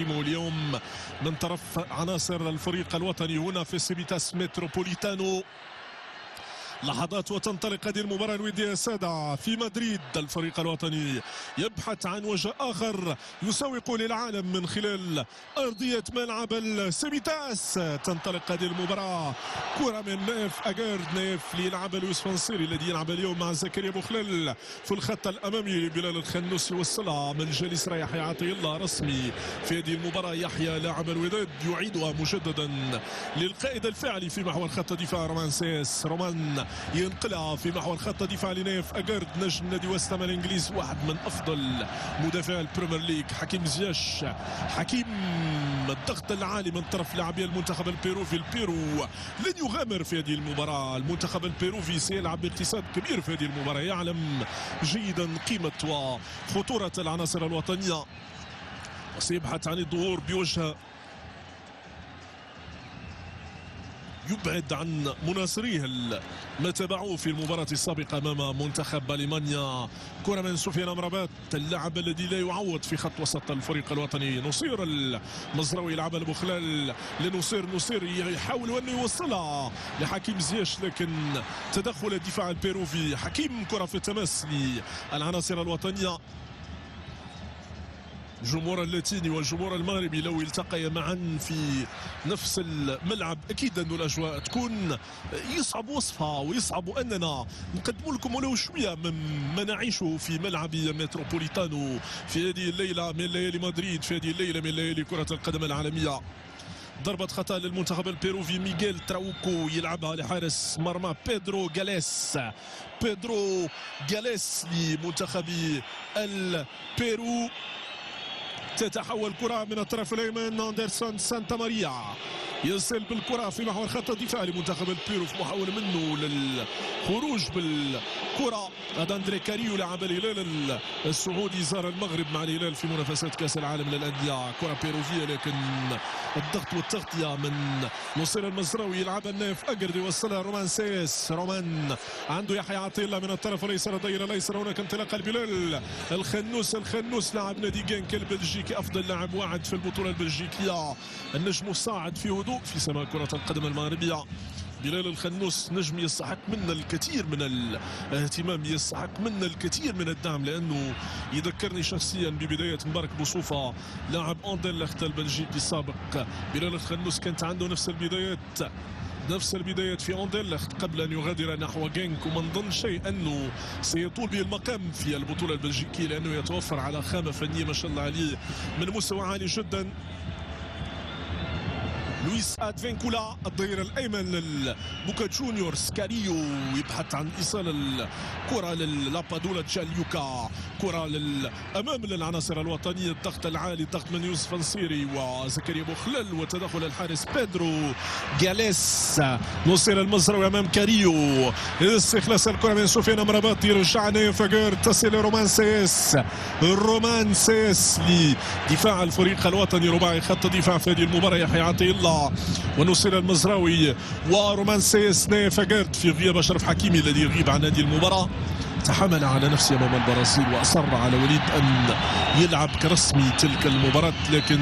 نقدمه اليوم من طرف عناصر الفريق الوطني هنا في سيبيتاس متروبوليتانو. لحظات وتنطلق هذه المباراة الودية السادة في مدريد. الفريق الوطني يبحث عن وجه آخر يسوق للعالم من خلال أرضية ملعب السيبيتاس. تنطلق هذه المباراة، كرة من نايف أجارد، نايف ليلعب لويس فانسيري الذي يلعب اليوم مع زكريا بوخلل في الخط الأمامي. بلال الخنوس يوصلها من جالس يحيى عطية الله رسمي في هذه المباراة. يحيى لاعب الوداد يعيدها مجددا للقائد الفعلي في محور خط دفاع رومان سيس. رومان ينقلها في محور خط دفاع لنايف أجارد نجم نادي ويست هام الانجليزي، واحد من افضل مدافع البريمير ليج. حكيم زياش، حكيم الضغط العالي من طرف لاعبي المنتخب البيروفي. البيرو لن يغامر في هذه المباراة. المنتخب البيروفي سيلعب باقتصاد كبير في هذه المباراة، يعلم جيدا قيمة وخطورة العناصر الوطنية وسيبحث عن الظهور بوجه يبعد عن مناصريه ما تابعوه في المباراة السابقة أمام منتخب ألمانيا. كرة من سفيان أمرابات، اللاعب الذي لا يعوض في خط وسط الفريق الوطني. نصير المزراوي يلعب لبوخلال لنصير، نصير يحاول أن يوصلها لحكيم زياش لكن تدخل الدفاع البيروفي. حكيم كرة في التماس للعناصر الوطنية. الجمهور اللاتيني والجمهور المغربي لو التقيا معا في نفس الملعب اكيد انه الاجواء تكون يصعب وصفها ويصعب اننا نقدم لكم ولو شويه مما نعيشه في ملعب متروبوليتانو في هذه الليله من ليالي مدريد، في هذه الليله من ليالي كره القدم العالميه. ضربة خطأ للمنتخب البيروفي. ميغيل تراوكو يلعبها لحارس مرمى بيدرو جاليس. بيدرو جاليس لمنتخب البيرو. تتحول كرة من الطرف الأيمن. أندرسون سانتا ماريا يصل بالكرة في محور خط الدفاع لمنتخب البيرو في محاولة منه للخروج بالكرة. هذا أندري كاريو لاعب الهلال السعودي زار المغرب مع الهلال في منافسات كأس العالم للأندية. كرة بيروفية لكن الضغط والتغطية من نصير المزراوي. يلعبها النايف أجرد يوصلها رومان سيس. رومان عنده يحيى عطية الله من الطرف الأيسر الدائرة الأيسر. هناك انطلاقة البلال الخنوس لاعب نادي جينك البلجيكي، أفضل لاعب واعد في البطولة البلجيكية، النجم الصاعد في هدوء في سماء كرة القدم المغربية. بلال الخنوس نجم يستحق منا الكثير من الاهتمام، يستحق منا الكثير من الدعم، لأنه يذكرني شخصيا ببداية مبارك بوصوفة لاعب أندرلخت البلجيكي السابق. بلال الخنوس كانت عنده نفس البدايات في أندرلخت قبل أن يغادر نحو جينك، وما نظن شيء أنه سيطول به المقام في البطولة البلجيكية لأنه يتوفر على خامة فنية ما شاء الله عليه من مستوى عالي جدا. لويس ادفينكولا الظهير الايمن للبوكا جونيورز. كاريو يبحث عن ايصال الكره للابادولا جاليوكا. كره للامام للعناصر الوطنيه. الضغط العالي، الضغط من يوسف فانسيري وزكريا بوخلل وتدخل الحارس بيدرو جاليس. نصير المزراوي امام كاريو. استخلاص الكره من سفيان امرابات يرجع نايف أجارد تصل لرومان سيس لدفاع الفريق الوطني. رباعي خط دفاع في هذه المباراه يحيى عطية الله ونصير المزراوي ورومان سيس. نايف أجارد في غياب أشرف حكيمي الذي يغيب عن هذه المباراة تحمل على نفسه امام البرازيل واصر على وليد ان يلعب كرسمي تلك المباراه، لكن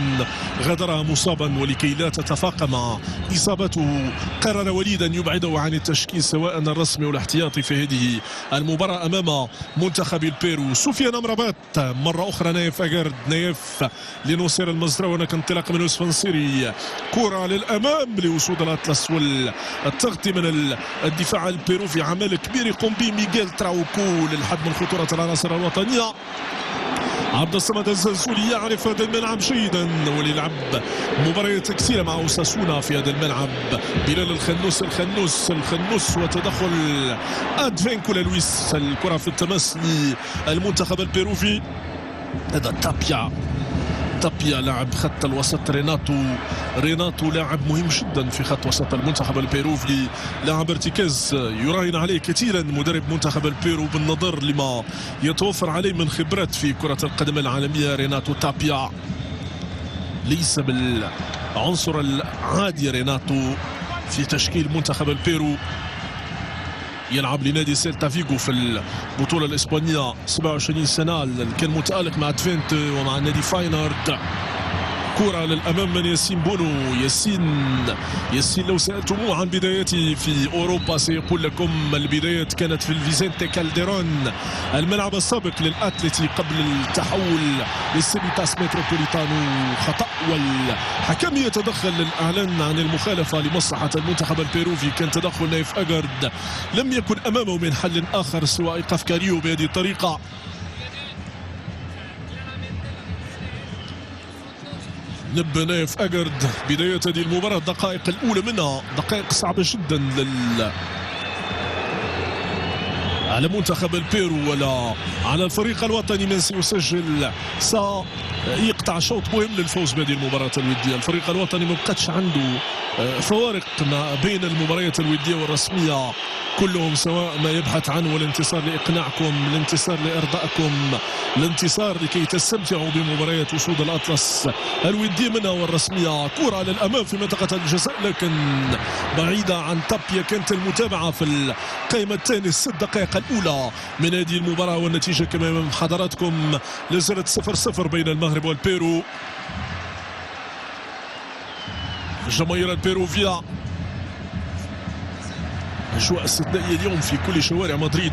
غادرها مصابا ولكي لا تتفاقم اصابته قرر وليد ان يبعده عن التشكيل سواء الرسمي والاحتياطي في هذه المباراه امام منتخب البيرو. سفيان امرابات مره اخرى. نايف أجارد، نايف لنصير المزراوي. هناك انطلاق من يوسف فانسيري، كره للامام لوصول الاطلس والتغطي من الدفاع البيرو في عمل كبير يقوم به ميغيل تراوكو للحد من خطورة العناصر الوطنية. عبد الصمد الزلزولي يعرف هذا الملعب جيدا وليلعب مباريات كثيرة مع أوساسونا في هذا الملعب. بلال الخنوس وتدخل ادفينكولا لويس. الكرة في التماس للمنتخب البيروفي. هذا تابيا لاعب خط الوسط. ريناتو لاعب مهم جدا في خط وسط المنتخب البيروفي، لاعب ارتكاز يراهن عليه كثيرا مدرب منتخب البيرو بالنظر لما يتوفر عليه من خبرات في كرة القدم العالمية. ريناتو تابيا ليس بالعنصر العادي ريناتو في تشكيل منتخب البيرو. يلعب لنادي سيلتا فيغو في البطولة الإسبانية، 27 سنة، كان متألق مع تفينت ومع نادي فاينارد. كرة للأمام من ياسين بونو. ياسين لو سألتموه عن بدايته في أوروبا سيقول لكم البداية كانت في الفيزنتي كالديرون، الملعب السابق للأتلتي قبل التحول للسيبيتاس متروبوليتانو. خطأ والحكم يتدخل للإعلان عن المخالفة لمصلحة المنتخب البيروفي. كان تدخل نايف أجرد، لم يكن أمامه من حل آخر سوى إيقاف كاريو بهذه الطريقة. نب نايف أجرد بداية هذه المباراة، الدقائق الأولى منها دقائق صعبة جدا على منتخب البيرو ولا على الفريق الوطني من سيسجل سيقطع شوط مهم للفوز بهذه المباراة الودية. الفريق الوطني ما بقتش عنده فوارق ما بين المباريات الودية والرسمية، كلهم سواء ما يبحث عنه الانتصار لإقناعكم، الانتصار لإرضائكم، الانتصار لكي تستمتعوا بمباريات وصول الأطلس الودية منها والرسمية. كرة للأمام في منطقة الجزاء لكن بعيدة عن تابيا. كانت المتابعة في القائمة الثانية 6 دقائق الأولى من هذه المباراة، والنتيجة كما أمام حضراتكم لازالت 0-0 بين المغرب والبيرو. جماهير البيروفيا أجواء استثنائية اليوم في كل شوارع مدريد.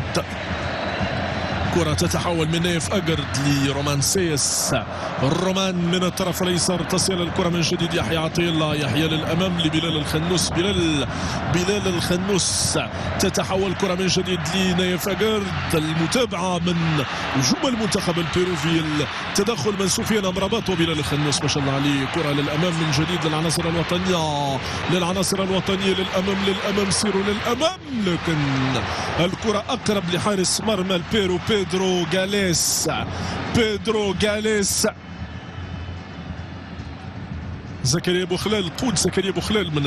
كرة تتحول من نايف أجرد لرومان سيس. الرومان من الطرف الأيسر تصل الكرة من جديد يحيى عطية الله. يحيى للأمام لبلال الخنوس. بلال الخنوس تتحول الكرة من جديد لنايف أجرد. المتابعة من هجوم المنتخب البيروفي، التدخل من سفيان أمرابات وبلال الخنوس ما شاء الله عليه. كرة للأمام من جديد للعناصر الوطنية للأمام سيروا للأمام، لكن الكرة أقرب لحارس مرمى البيرو بيدرو غاليس. زكريا بوخلال، قود زكريا بوخلال من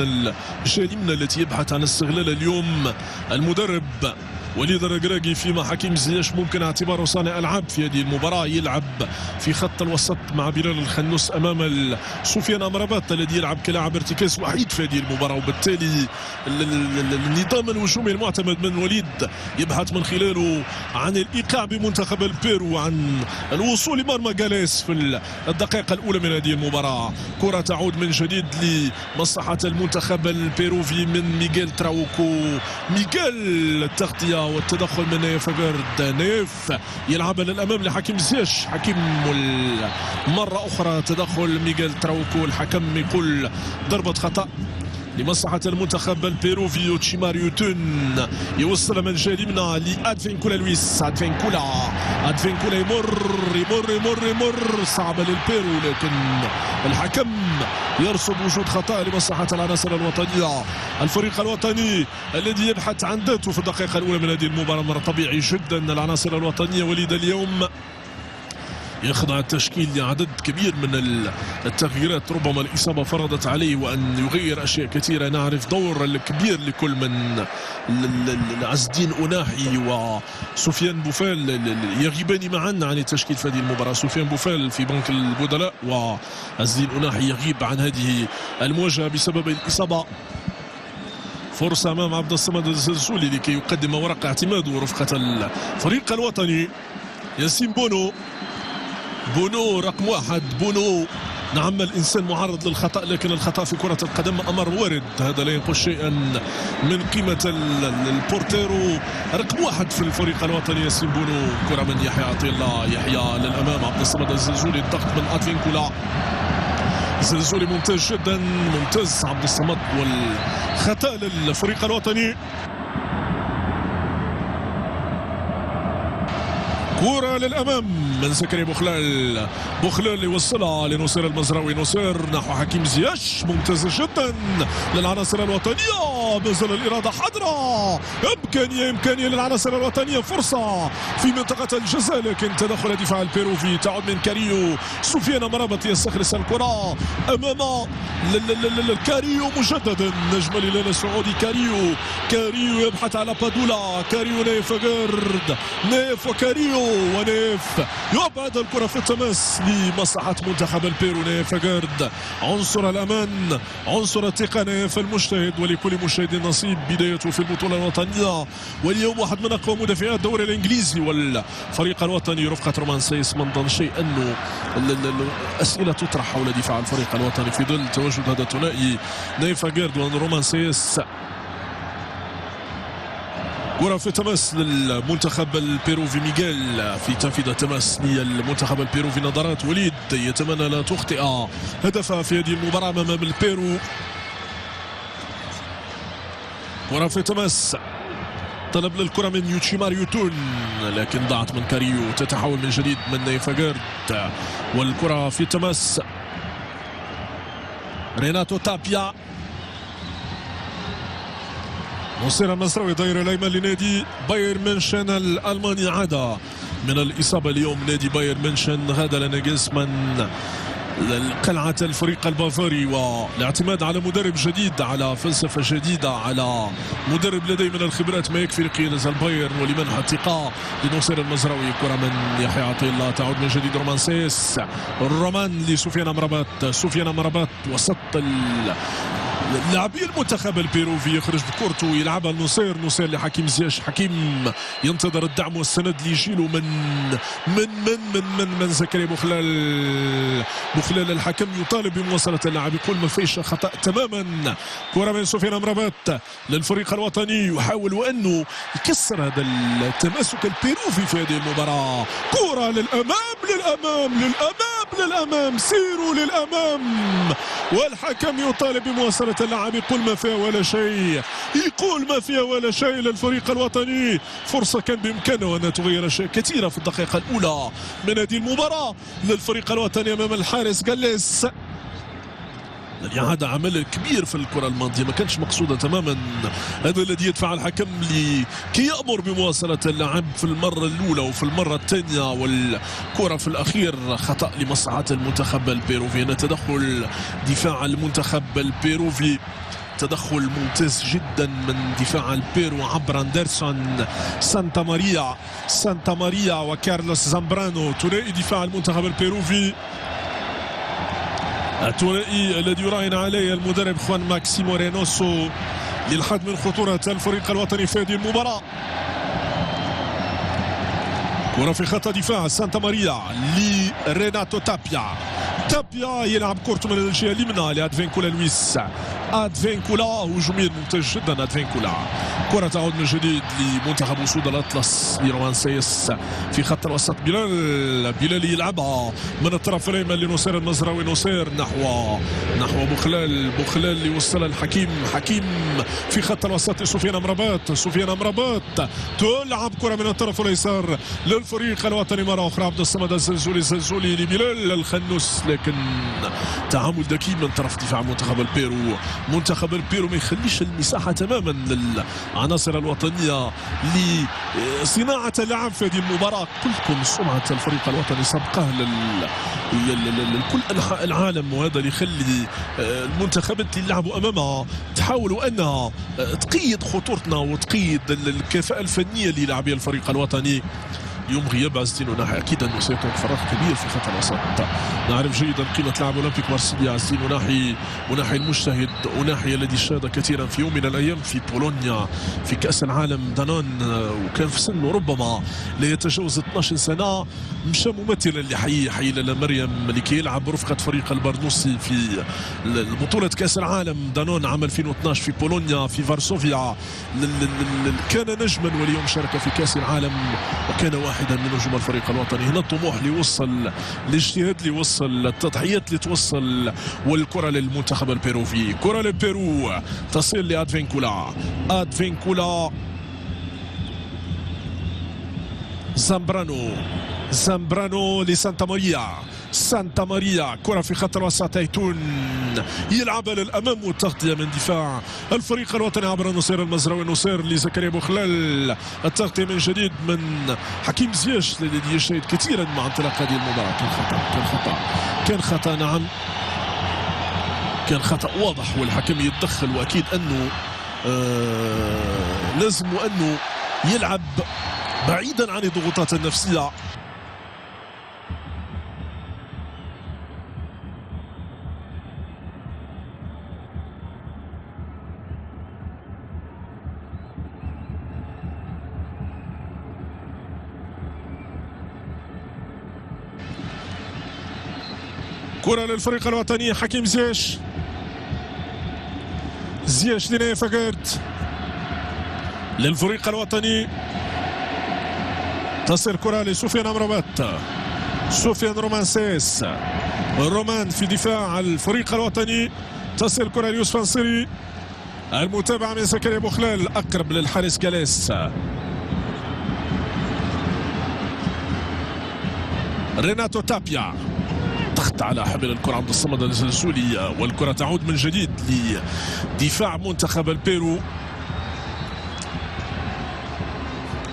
الجريمة التي يبحث عن استغلال اليوم المدرب وليد الركراكي، فيما حكيم زياش ممكن اعتباره صانع العاب في هذه المباراه، يلعب في خط الوسط مع بلال الخنوس امام سفيان امرابات الذي يلعب كلاعب ارتكاز وحيد في هذه المباراه، وبالتالي النظام الهجومي المعتمد من وليد يبحث من خلاله عن الايقاع بمنتخب البيرو وعن الوصول لمرمى جاليس في الدقائق الاولى من هذه المباراه. كره تعود من جديد لمصلحه المنتخب البيروفي من ميغيل تراوكو. ميغيل التغطيه والتدخل من نايف أجرد. نايف يلعب للأمام لحكيم زياش. حكيم مرة أخرى تدخل ميغيل تراوكو. الحكم يقول ضربة خطأ لمصلحة المنتخب البيروفي. تشيماريو تون يوصل من جريمنا لأدفينكولا لويس. أدفينكولا يمر صعبة للبيرو، لكن الحكم يرصد وجود خطأ لمصلحة العناصر الوطنية. الفريق الوطني الذي يبحث عن ذاته في الدقيقة الأولى من هذه المباراة. مرة طبيعي جدا العناصر الوطنية وليد اليوم يخضع التشكيل لعدد كبير من التغييرات، ربما الإصابة فرضت عليه وأن يغير أشياء كثيرة. نعرف دور الكبير لكل من عز الدين أناحي وسفيان بوفال يغيبان معا عن التشكيل في هذه المباراة. سفيان بوفال في بنك البدلاء وعز الدين أناحي يغيب عن هذه المواجهة بسبب الإصابة. فرصة أمام عبد الصمد الزلزولي لكي يقدم ورق اعتماده ورفقة الفريق الوطني. ياسين بونو رقم 1. بونو نعم الإنسان معرض للخطأ، لكن الخطأ في كرة القدم أمر وارد، هذا لا ينقص شيئا من قيمة البورتيرو رقم 1 في الفريق الوطني ياسين بونو. كرة من يحيى عطية الله. يحيى للأمام عبد الصمد الزلزولي. الضغط من أدفينكولا. الزلزولي ممتاز جدا، ممتاز عبد الصمد، والخطأ للفريق الوطني. كرة للأمام من زكريا بوخلال يوصلها لنصير المزراوي. نصير نحو حكيم زياش، ممتازة جدا للعناصر الوطنية. مازال الإرادة حاضرة، إمكانية للعناصر الوطنية. فرصة في منطقة الجزاء، لكن تدخل دفاع البيروفي. تعود من كاريو. سفيان مرابط يستخلص الكرة أمام كاريو مجددا. نجم الهلال السعودي كاريو يبحث على بادولا. كاريو نايف أجرد. نايف وكاريو ونايف يبعد الكرة في التماس لمصلحة منتخب البيرو. نايف أجارد عنصر الأمان، عنصر الثقة. نايف المجتهد، ولكل مجتهد نصيب. بدايته في البطولة الوطنية، واليوم واحد من أقوى مدافعي الدوري الإنجليزي والفريق الوطني رفقة رومان سيس. من ضمن شيء أنه الأسئلة تطرح حول دفاع الفريق الوطني في ظل تواجد هذا الثنائي نايف أجارد ورومان سيس. كرة في تماس للمنتخب البيروفي. ميغيل في تنفيذ التماس للمنتخب البيروفي. نظرات وليد يتمنى لا تخطئ هدفها في هذه المباراة أمام البيرو. كرة في تماس، طلب للكرة من يوتشيمار يوتون لكن ضاعت من كاريو. تتحول من جديد من نايف أجارد، والكرة في تماس. ريناتو تابيا، نصير المزراوي داير الايمن لنادي بايرن ميونشن الالماني. عاد من الاصابه اليوم نادي بايرن ميونشن. غدا لناجلسمان قلعه الفريق البافاري، والاعتماد على مدرب جديد، على فلسفه جديده، على مدرب لديه من الخبرات ما يكفي لقيادة البايرن ولمنح الثقه لنصير المزراوي. كره من يحيى عطيه الله، تعود من جديد رومان سيس. رومان لسفيان امرابات. سفيان امرابات وسط لاعبي المنتخب البيروفي، يخرج بكورته يلعبها لنصير. نصير لحكيم زياش. حكيم ينتظر الدعم والسند اللي يجيله من زكريا بوخلال. الحكم يطالب بمواصلة اللعب، يقول ما فيش خطأ تماما. كرة من سفيان امرابات للفريق الوطني، يحاول وانه يكسر هذا التماسك البيروفي في هذه المباراة. كرة للامام للامام للامام للامام، سيروا للامام، والحكم يطالب بمواصلة اللعب. يقول ما فيها ولا شيء، يقول ما فيها ولا شيء للفريق الوطني. فرصة كان بإمكانه أن تغير أشياء كثيرة في الدقيقة الأولى من هذه المباراة للفريق الوطني أمام الحارس جاليس. هذا عمل كبير في الكرة الماضية، ما كانش مقصودة تماما. هذا الذي يدفع الحكم كي يأمر بمواصلة اللعب في المرة الأولى وفي المرة الثانية، والكرة في الأخير خطأ لمصلحة المنتخب البيروفي. تدخل دفاع المنتخب البيروفي، تدخل ممتاز جدا من دفاع البيرو عبر اندرسون، سانتا ماريا وكارلوس زامبرانو. ثنائي دفاع المنتخب البيروفي، الثنائي الذي يراهن عليه المدرب خوان ماكسيمو رينوسو للحد من خطورة الفريق الوطني في هذه المباراة. كرة في خط دفاع سانتا ماريا لريناتو تابيا يلعب كورته من الجهة اليمنى لأدفينكولا لويس. أدفينكولا هجوميا ممتاز جدا. أدفينكولا كرة تعود من جديد لمنتخب أسود الأطلس لرومان سيس في خط الوسط. بلال يلعبها من الطرف الأيمن لنصير المزراوي. نصير نحو بوخلال اللي يوصلها الحكيم. حكيم في خط الوسط لسفيان امرابات. تلعب كرة من الطرف الأيسر للفريق الوطني مرة أخرى. عبد الصمد الزلزولي لبلال الخنوس، لكن تعامل ذكي من طرف دفاع منتخب البيرو. منتخب البيرو ما يخليش المساحة تماما للعناصر الوطنية لصناعة اللعب في هذه المباراة. قلت لكم سمعة الفريق الوطني سابقة لكل أنحاء العالم، وهذا اللي يخلي المنتخبات اللي يلعبوا أمامها تحاول أنها تقيد خطورتنا وتقيد الكفاءة الفنية اللي يلعب بها الفريق الوطني. يوم غياب عز الدين وناحي اكيد انه سيكون فراغ كبير في خط الوسط. نعرف جيدا قيمه لاعب اولمبيك مارسيليا عز الدين وناحي المجتهد، وناحي الذي شهد كثيرا في يوم من الايام في بولونيا في كاس العالم دانون، وكان في سنه ربما لا يتجاوز 12 سنه. مشى ممثلا لحي لالا مريم لكي يلعب برفقه فريق البرنوسي في بطوله كاس العالم دانون عام 2012 في بولونيا في فارسوفيا. كان نجما واليوم شارك في كاس العالم وكان واحدا من نجوم الفريق الوطني. هنا الطموح اللي وصل، الاجتهاد اللي وصل، التضحيات اللي توصل، والكره للمنتخب البيروفي. كره للبيرو تصل لادفينكولا زامبرانو لسانتا ماريا. كرة في خط الوسط ايتون يلعب للامام والتغطيه من دفاع الفريق الوطني عبر نصير المزراوي. نصير لزكريا بوخلال، التغطيه من جديد من حكيم زياش الذي يجتهد كثيرا مع انطلاق هذه المباراه. كان خطا واضح والحكم يتدخل، واكيد انه لازم انه يلعب بعيدا عن الضغوطات النفسيه. كرة للفريق الوطني. حكيم زياش لنايف أجارت للفريق الوطني. تصل كرة لسفيان أمرابات. سفيان رومانسيس. رومان في دفاع الفريق الوطني. تصل كرة ليوسف نصيري. المتابعة من زكريا بوخلال أقرب للحارس جاليس. ريناتو تابيا ضغط على حبل الكرة عبد الصمد الزلزولي، والكرة تعود من جديد لدفاع منتخب البيرو.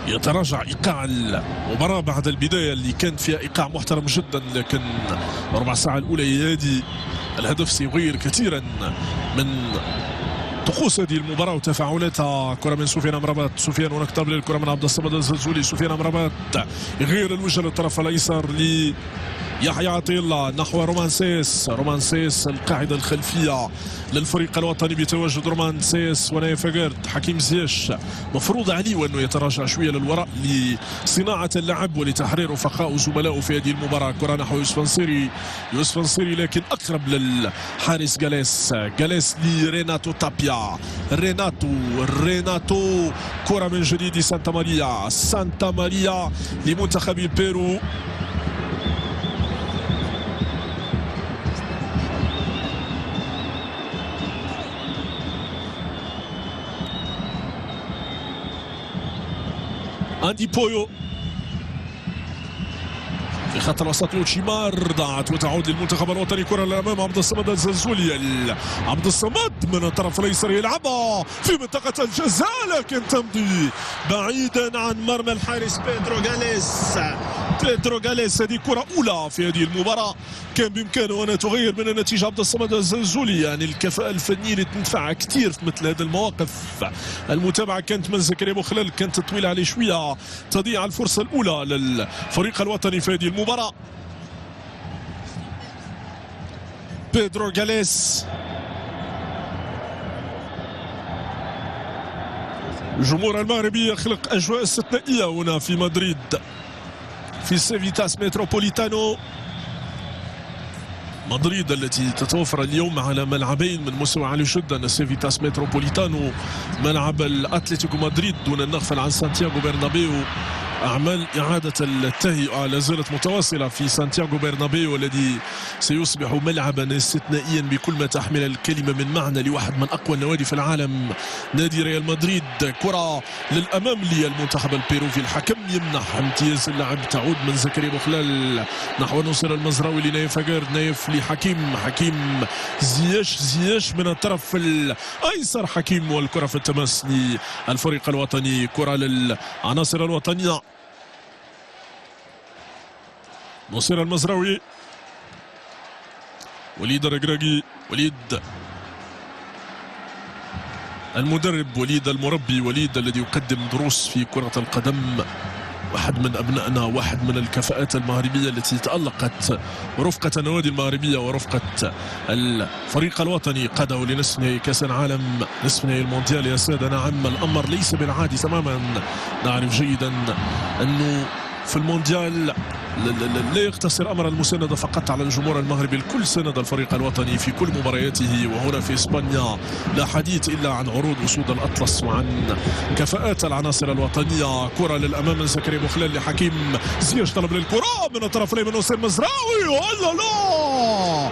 يتراجع ايقاع المباراة بعد البداية اللي كانت فيها ايقاع محترم جدا، لكن الربع ساعة الأولى هذه الهدف سيغير كثيرا من طقوس هذه المباراة وتفاعلاتها. كرة من سفيان أمرابات. سفيان ونكتب للكرة من عبد الصمد الزلزولي. سفيان أمرابات يغير الوجه للطرف الأيسر يحيى عطية الله نحو رومانسيس القاعدة الخلفية للفريق الوطني بتواجد رومانسيس ونايف أجارت. حكيم زياش مفروض عليه وأنه يتراجع شوية للوراء لصناعة اللعب ولتحرير رفقاء وزملائه في هذه المباراة. كرة نحو يوسف نصيري لكن أقرب للحارس جاليس لريناتو تابيا. ريناتو كرة من جديد سانتا ماريا لمنتخب البيرو. أندي بويو في خط الوسط. لوتشيمار ضاعت وتعود للمنتخب الوطني. كرة للأمام عبد الصمد الزلزولي. عبد الصمد من الطرف الأيسر يلعبها في منطقة الجزاء لكن تمضي بعيدا عن مرمى الحارس بيدرو غاليس. هذه كرة أولى في هذه المباراة كان بإمكانه أن تغير من النتيجة. عبد الصمد الزلزولي يعني الكفاءة الفنية اللي تنفع كثير في مثل هذه المواقف. المتابعة كانت من زكريا بوخلال، كانت طويلة عليه شوية، تضيع الفرصة الأولى للفريق الوطني في هذه المباراة. بيدرو غاليس. الجمهور المغربي يخلق أجواء استثنائية هنا في مدريد في سيفيتاس متروبوليتانو. مدريد التي تتوفر اليوم على ملعبين من مستوى عالي جدا. سيفيتاس متروبوليتانو ملعب الاتلتيكو مدريد دون النغفل عن سانتياغو برنابيو. أعمال إعادة التهيئة لا زالت متواصلة في سانتياغو برنابيو الذي سيصبح ملعبا استثنائيا بكل ما تحمل الكلمة من معنى لواحد من أقوى النوادي في العالم نادي ريال مدريد. كرة للأمام للمنتخب البيروفي. الحكم يمنح امتياز اللعب. تعود من زكريا بوخلال نحو نصر المزراوي لنايف أجارت. نايف لحكيم زياش من الطرف الأيسر. حكيم والكرة في التماس للفريق الوطني. كرة للعناصر الوطنية. نصير المزراوي. وليد الرقراقي. وليد المدرب. وليد المربي. وليد الذي يقدم دروس في كرة القدم. واحد من أبنائنا، واحد من الكفاءات المغربية التي تألقت ورفقة النوادي المغربية ورفقة الفريق الوطني قاده لنصف نهائي كأس العالم، نصف نهائي المونديال. يا سادة نعم، الأمر ليس بالعادي تماما. نعرف جيدا أنه في المونديال لا يقتصر أمر المساندة فقط على الجمهور المغربي. الكل ساند الفريق الوطني في كل مبارياته. وهنا في إسبانيا لا حديث إلا عن عروض أسود الأطلس وعن كفاءات العناصر الوطنية. كرة للأمام من زكريا بوخلال لحكيم زياش. طلب للكرة من الطرف الأيمن نصير مزراوي. لا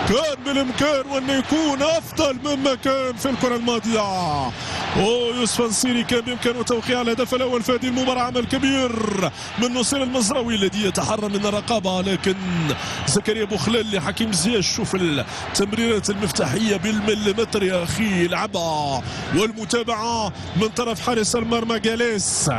كان بالإمكان وأن يكون أفضل مما كان في الكرة الماضية. يوسف نصيري كان بإمكانه توقيع الهدف الأول في هذه المباراة. عمل كبير من نصير المزراوي الذي يتحرى من الرقابة، لكن زكريا بوخلال لحكيم زياش. شوف التمريرات المفتاحية بالمليمتر يا أخي لعبها. والمتابعة من طرف حارس المرمى جاليس.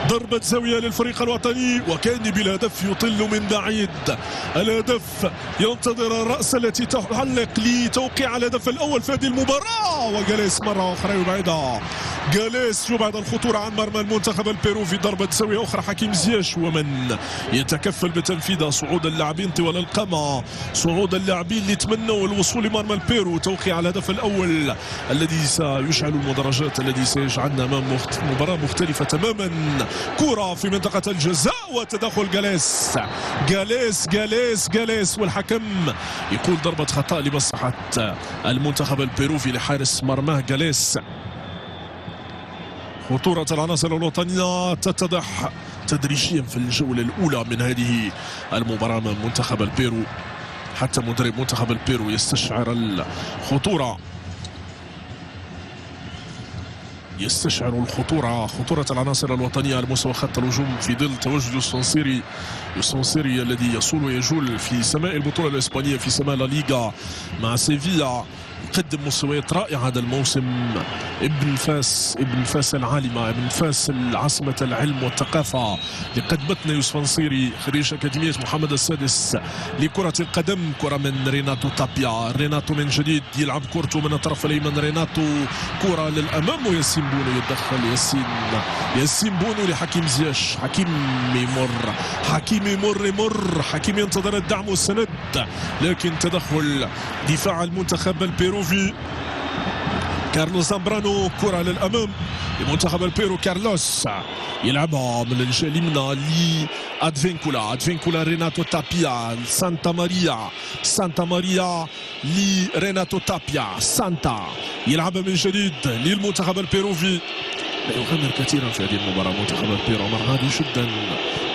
ضربة زاوية للفريق الوطني وكان بالهدف يطل من بعيد. الهدف ينتظر الرأس التي تحلق لتوقيع الهدف الأول في هذه المباراة. وجاليس مرة أخرى يبعدها. جاليس يبعد الخطورة عن مرمى المنتخب البيروفي. ضربة زاوية أخرى حكيم زياش ومن يتكفل بتنفيذها. صعود اللاعبين طوال القامة، صعود اللاعبين اللي تمنوا الوصول لمرمى البيرو، توقيع الهدف الأول الذي سيشعل المدرجات، الذي سيجعلنا أمام مباراة مختلفة تماما كرة في منطقة الجزاء وتدخل جاليس والحكم يقول ضربة خطأ لمصلحة المنتخب البيروفي لحارس مرماه جاليس. خطورة العناصر الوطنية تتضح تدريجيا في الجولة الأولى من هذه المباراة من منتخب البيرو. حتى مدرب منتخب البيرو يستشعر الخطورة، خطورة العناصر الوطنية على مستوى خط الهجوم في ظل تواجد يوسفنسيري الذي يصول ويجول في سماء البطولة الإسبانية، في سماء لا ليغا مع سيفيا. يقدم مستويات رائعة هذا الموسم. ابن فاس العالمة، ابن فاس عاصمة العلم والثقافة لقدمتنا يوسفنسيري، خريج أكاديمية محمد السادس لكرة القدم. كرة من ريناتو تابيا، ريناتو من جديد يلعب كرته من الطرف الأيمن، ريناتو كرة للأمام وياسين بونو يتدخل. ياسين بونو لحكيم زياش، حكيم يمر، حكيم ينتظر الدعم والسند، لكن تدخل دفاع المنتخب البيروفي. كارلوس زامبرانو كرة للأمام لمنتخب البيرو. كارلوس يلعبها من الجهة اليمنى لأدفينكولا، ريناتو تابيا، سانتا ماريا لريناتو تابيا، سانتا يلعبها من جديد للمنتخب البيروفي. لا يغامر كثيرا في هذه المباراة منتخب البيرو، أمر عادي جدا.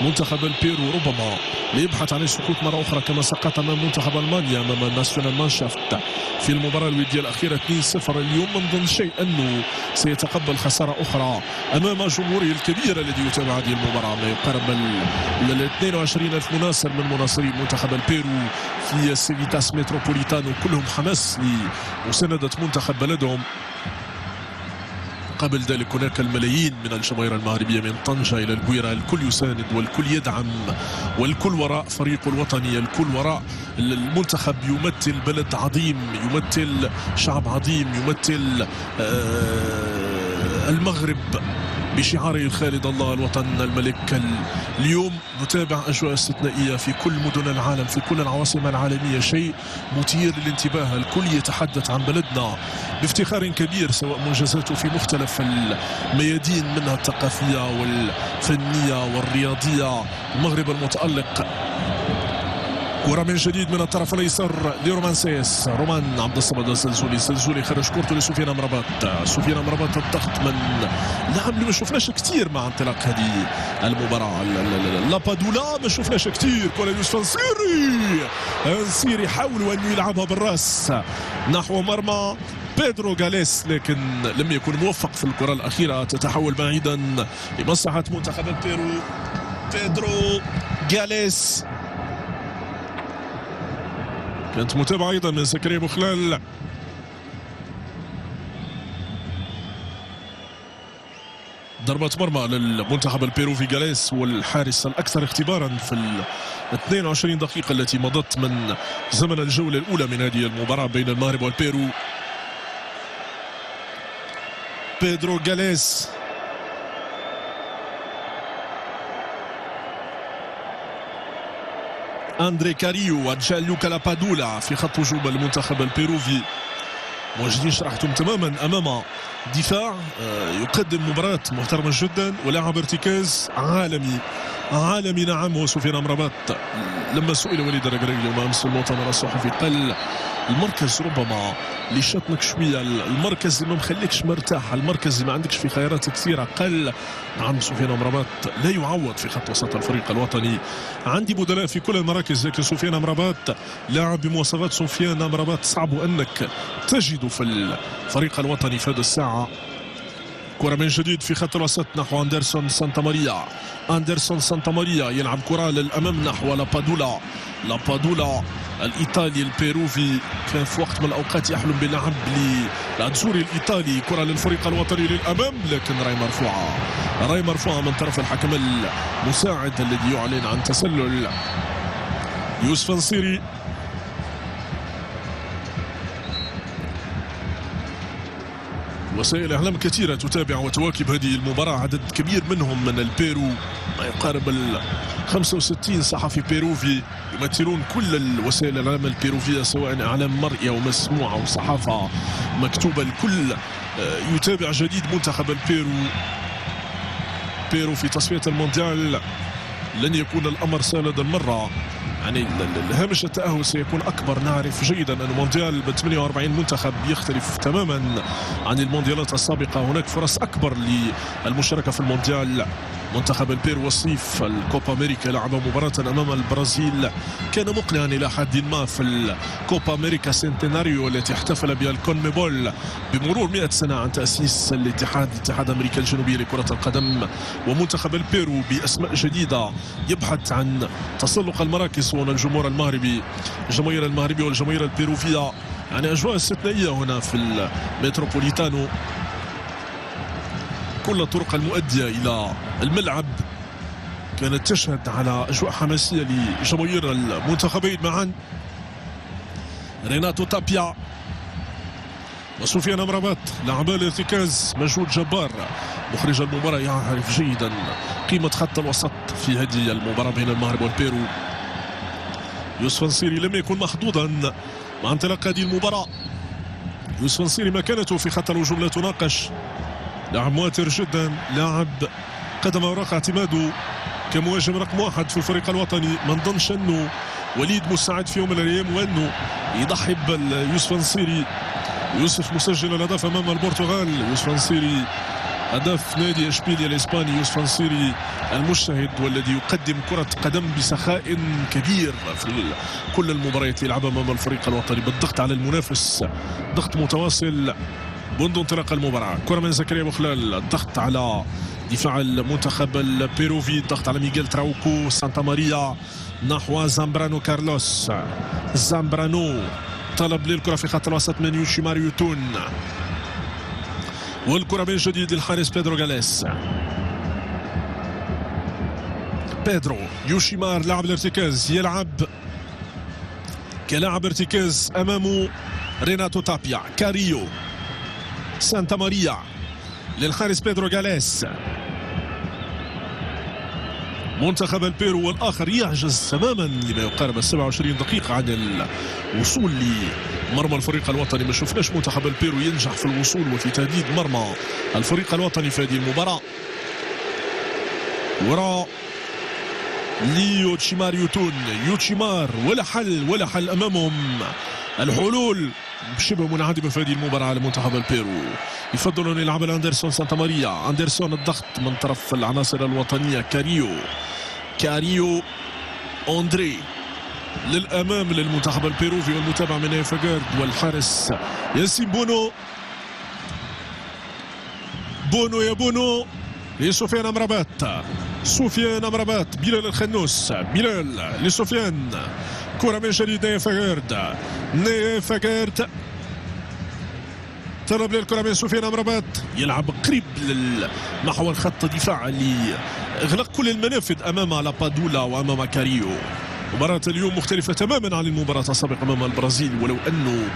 منتخب البيرو ربما ليبحث عن السقوط مرة أخرى كما سقط أمام منتخب ألمانيا، أمام الناسيونال مانشافت في المباراة الودية الأخيرة 2-0. اليوم من ضمن شيء أنه سيتقبل خسارة أخرى أمام جمهوره الكبير الذي يتابع هذه المباراة، ما يقارب ال 22,000 مناصر من مناصري منتخب البيرو في سيفيتاس متروبوليتانو، كلهم حماس لمساندة منتخب بلدهم. قبل ذلك هناك الملايين من الجماهير المغربية من طنجة إلى البويرة، الكل يساند والكل يدعم والكل وراء فريقه الوطني، الكل وراء المنتخب. يمثل بلد عظيم، يمثل شعب عظيم، يمثل المغرب بشعاره الخالد الله الوطن الملك. اليوم نتابع أجواء استثنائية في كل مدن العالم، في كل العواصم العالمية، شيء مثير للانتباه. الكل يتحدث عن بلدنا بافتخار كبير، سواء منجزاته في مختلف الميادين منها الثقافية والفنية والرياضية. المغرب المتألق. كرة من جديد من الطرف الايسر لرومان سيس، رومان عبد الصمد الزلزولي خرج كورته لسفيان امرابات. الضغط من لاعب اللي ما شفناش كثير مع انطلاق هذه المباراة، لابادولا ما شفناش كثير. كرة يوسف انسيري حاولوا انه يلعبها بالراس نحو مرمى بيدرو جاليس، لكن لم يكن موفق في الكرة الأخيرة، تتحول بعيدا لمصلحة منتخب البيرو. بيدرو جاليس كانت متابعة أيضا من زكريا بوخلال. ضربة مرمى للمنتخب البيروفي. جاليس والحارس الأكثر اختبارا في ال 22 دقيقة التي مضت من زمن الجولة الأولى من هذه المباراة بين المغرب والبيرو. بيدرو جاليس أندري كاريو وجانلوكا لابادولا في خط هجوم المنتخب البيروفي. موجودين شرحتم تماما امام دفاع يقدم مباراة محترمة جدا ولاعب ارتكاز عالمي. نعم، هو سفيان امرابات. لما سئل وليد الركراكي اليوم امس في المؤتمر الصحفي قال المركز ربما اللي شاطنك شويه، المركز اللي ما مخليكش مرتاح، المركز اللي ما عندكش فيه خيارات كثيره. قال نعم، سفيان امرابات لا يعوض في خط وسط الفريق الوطني. عندي بدلاء في كل المراكز، لكن سفيان امرابات لاعب بمواصفات سفيان امرابات صعب انك تجده في الفريق الوطني في هذه الساعه. كرة من جديد في خط الوسط نحو أندرسون سانتا ماريا يلعب كرة للأمام نحو لابادولا الإيطالي البيروفي. كان في وقت من الأوقات يحلم بلعب لاتزوري الإيطالي. كرة للفريق الوطني للأمام، لكن راي مرفوعة من طرف الحكم المساعد الذي يعلن عن تسلل يوسف نصيري. وسائل اعلام كثيره تتابع وتواكب هذه المباراه، عدد كبير منهم من البيرو، ما يقارب 65 صحفي بيروفي يمثلون كل الوسائل الاعلام البيروفيه، سواء اعلام مرئي او مسموع او صحافه مكتوبه. الكل يتابع جديد منتخب البيرو. البيرو في تصفية المونديال لن يكون الأمر سهل المرة. يعني هامش التأهل سيكون أكبر. نعرف جيدا أن المونديال ب 48 منتخب يختلف تماما عن المونديالات السابقة. هناك فرص أكبر للمشاركة في المونديال. منتخب البيرو وصيف الكوبا أمريكا لعب مباراة أمام البرازيل كان مقنعا إلى حد ما في الكوبا أمريكا سنتيناريو التي احتفل بها الكونميبول بمرور 100 سنة عن تأسيس اتحاد أمريكا الجنوبية لكرة القدم. ومنتخب البيرو بأسماء جديدة يبحث عن تسلق المراكز هنا. الجمهور المغربي، الجماهير المغربية والجماهير البيروفية، يعني أجواء استثنائية هنا في المتروبوليتانو. كل الطرق المؤدية إلى الملعب كانت تشهد على أجواء حماسية لجماهير المنتخبين معا. ريناتو تابيا وسفيان أمرابات لاعبا الارتكاز، مجهود جبار. مخرج المباراة يعرف جيدا قيمة خط الوسط في هذه المباراة بين المغرب والبيرو. يوسف نصيري لم يكن محظوظا مع انطلاق هذه المباراة. يوسف نصيري مكانته في خط الهجوم لا تناقش. لاعب مؤثر جدا، لاعب قدم اوراق اعتماده كمهاجم رقم 1 في الفريق الوطني. ما نظنش انه وليد مساعد في يوم من الايام وانه يضحي بيوسف نصيري. يوسف مسجل الهدف امام البرتغال. يوسف نصيري هدف نادي اشبيليا الاسباني. يوسف نصيري المجتهد والذي يقدم كرة قدم بسخاء كبير في كل المباريات اللي يلعبها امام الفريق الوطني، بالضغط على المنافس، ضغط متواصل منذ انطلاق المباراة. كرة من زكريا بوخلال، الضغط على دفاع المنتخب البيروفي، الضغط على ميغيل تراوكو. سانتا ماريا نحو زامبرانو كارلوس. زامبرانو طلب للكرة في خط الوسط من يوشيمار يوتون، والكرة من جديد للحارس بيدرو غاليس. بيدرو يوشيمار لاعب الارتكاز، يلعب كلاعب ارتكاز أمامه ريناتو تابيا. كاريو، سانتا ماريا للحارس بيدرو غاليس. منتخب البيرو والآخر يعجز تماما لما يقارب 27 دقيقة عن الوصول لمرمى الفريق الوطني. ما شفناش منتخب البيرو ينجح في الوصول وفي تهديد مرمى الفريق الوطني في هذه المباراة. وراء ليوتشيمار يوتون. يوتشيمار ولا حل أمامهم. الحلول شبه منعدمة في هذه المباراة على منتخب البيرو. يفضل أن يلعب أندرسون سانتا ماريا. أندرسون الضغط من طرف العناصر الوطنية. كاريو أندري للأمام للمنتخب البيروفي، والمتابعة من ايفاغارد والحارس ياسين بونو. يا بونو لسفيان أمرابات. سفيان أمرابات، بلال الخنوس. بلال لسفيان. كرة من جديد نيفاغارد طلب للكرة من سفيان أمرابات، يلعب قريب نحو الخط الدفاع لإغلاق كل المنافذ أمام لابادولا وأمام كاريو. مباراة اليوم مختلفة تماما عن المباراة السابقة أمام البرازيل، ولو أنه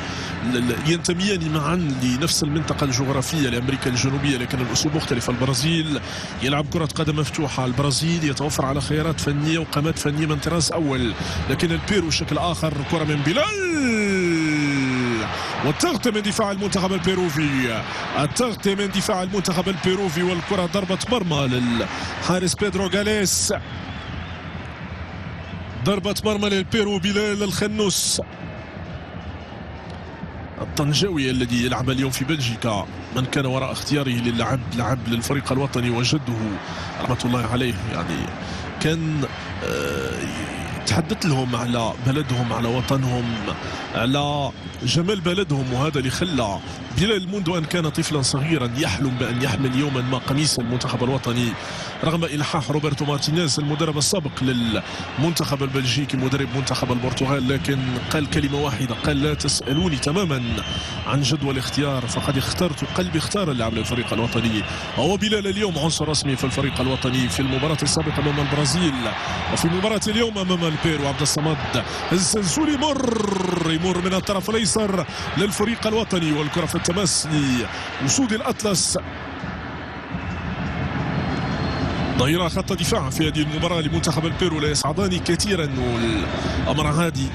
ينتميان معا لنفس المنطقة الجغرافية لأمريكا الجنوبية، لكن الأسلوب مختلف. البرازيل يلعب كرة قدم مفتوحة، البرازيل يتوفر على خيارات فنية وقامات فنية من طراز أول، لكن البيرو بشكل آخر. كرة من بلال والتغطية من دفاع المنتخب البيروفي. والكرة ضربة مرمى للحارس بيدرو غاليس. ضربة مرمى للبيرو. بلال الخنوس الطنجاوي الذي يلعب اليوم في بلجيكا، من كان وراء اختياره للعب للفريق الوطني، وجده رحمة الله عليه يعني كان تحدث لهم على بلدهم، على وطنهم، على جمال بلدهم، وهذا اللي خلى بلال منذ أن كان طفلا صغيرا يحلم بأن يحمل يوما ما قميص المنتخب الوطني، رغم إلحاح روبرتو مارتينيز المدرب السابق للمنتخب البلجيكي مدرب منتخب البرتغال، لكن قال كلمة واحدة، قال لا تسألوني تماما عن جدوى الاختيار، فقد اخترت، قلبي اختار اللاعب للفريق الوطني. هو بلال اليوم عنصر رسمي في الفريق الوطني في المباراة السابقة أمام البرازيل، وفي مباراة اليوم أمام البيرو. عبد الصمد الزنزوري يمر من الطرف الأيسر للفريق الوطني، والكرة في التماس لوسود الأطلس. ظهير خط دفاع في هذه المباراة لمنتخب البيرو لا يصعدان كثيرا، والأمر هادي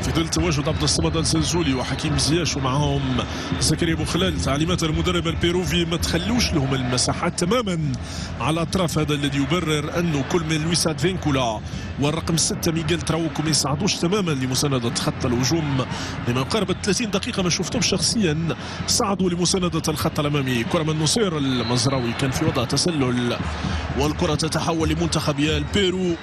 في ظل تواجد عبد الصمد الزلزولي وحكيم زياش ومعهم زكريا بوخلال. تعليمات المدرب البيروفي ما تخلوش لهم المساحات تماما على اطراف، هذا الذي يبرر انه كل من لويس ادفينكولا والرقم 6 ميغيل تراوكو ما يساعدوش تماما لمساندة خط الهجوم. لما يقارب 30 دقيقة ما شفتهم شخصيا صعدوا لمساندة الخط الامامي. كرة من نصير المزراوي كان في وضع تسلل، والكرة تتحول لمنتخب البيرو.